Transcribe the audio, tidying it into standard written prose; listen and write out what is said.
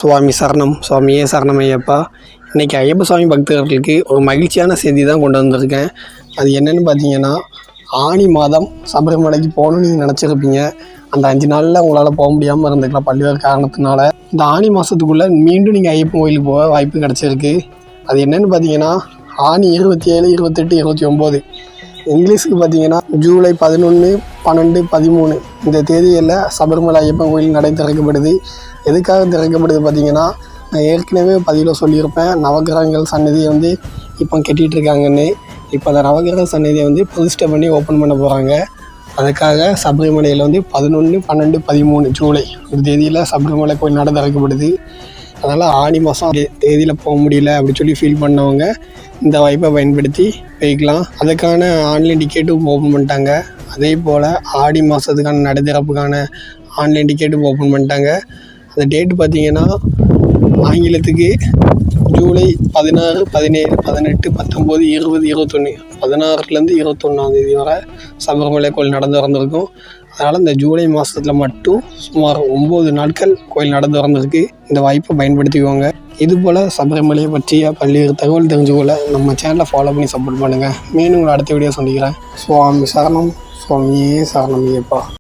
சுவாமி சரணம், சுவாமியே சரணம் ஐயப்பா. இன்றைக்கி ஐயப்ப சுவாமி பக்தர்களுக்கு ஒரு மகிழ்ச்சியான செய்தி தான் கொண்டு வந்திருக்கேன். அது என்னென்னு பார்த்தீங்கன்னா, ஆனி மாதம் சபரிமலைக்கு போகணுன்னு நீங்கள் நினச்சிருப்பீங்க. அந்த 5 நாளில் உங்களால் போக முடியாமல் இருந்துக்கலாம் பல்வேறு காரணத்தினால. இந்த ஆனி மாதத்துக்குள்ளே மீண்டும் நீங்கள் ஐயப்பன் கோயிலுக்கு போக வாய்ப்பு கிடச்சிருக்கு. அது என்னென்னு பார்த்தீங்கன்னா, ஆனி 27, 28, 29 இங்கிலீஷுக்கு பார்த்தீங்கன்னா ஜூலை 11, 12, 13 இந்த தேதியில் சபரிமலை ஐயப்பன் கோயில் நடை திறக்கப்படுது. எதுக்காக திறக்கப்படுது பார்த்தீங்கன்னா, நான் ஏற்கனவே பதிவில் சொல்லியிருப்பேன், நவகிரகங்கள் சன்னதியை இப்போ கட்டிகிட்ருக்காங்கன்னு. இப்போ அந்த நவகிரக சன்னதியை பிரதிஷ்டை பண்ணி ஓப்பன் பண்ண போகிறாங்க. அதுக்காக சபரிமலையில் 11, 12, 13 ஜூலை இந்த தேதியில் சபரிமலை கோயில் நடை திறக்கப்படுது. அதனால் ஆனி மாதம் தேதியில் போக முடியல அப்படின்னு சொல்லி ஃபீல் பண்ணவங்க இந்த வாய்ப்பை பயன்படுத்தி போய்க்கலாம். அதுக்கான ஆன்லைன் டிக்கெட்டும் ஓப்பன் பண்ணிட்டாங்க. அதே போல் ஆடி மாதத்துக்கான நடை திறப்புக்கான ஆன்லைன் டிக்கெட்டும் ஓப்பன் பண்ணிட்டாங்க. அந்த டேட்டு பார்த்திங்கன்னா ஆங்கிலத்துக்கு ஜூலை 16, 17, 18, 19, 20, 21 16லேருந்து 21 வரை சபரிமலை கோயில் நடந்து திறந்திருக்கும். அதனால் இந்த ஜூலை மாதத்தில் மட்டும் சுமார் 9 நாட்கள் கோயில் நடந்து திறந்திருக்கு. இந்த வாய்ப்பை பயன்படுத்திக்கோங்க. இதுபோல் சபரிமலையை பற்றிய பல்வேறு தகவல் தெரிஞ்சுக்கொள்ள நம்ம சேனலை ஃபாலோ பண்ணி சப்போர்ட் பண்ணுங்கள். மீண்டும் உங்களை அடுத்த வீடியோ சந்திக்கிறேன். சுவாமி சரணம், சுவாமியே சரணம் ஐயப்பா.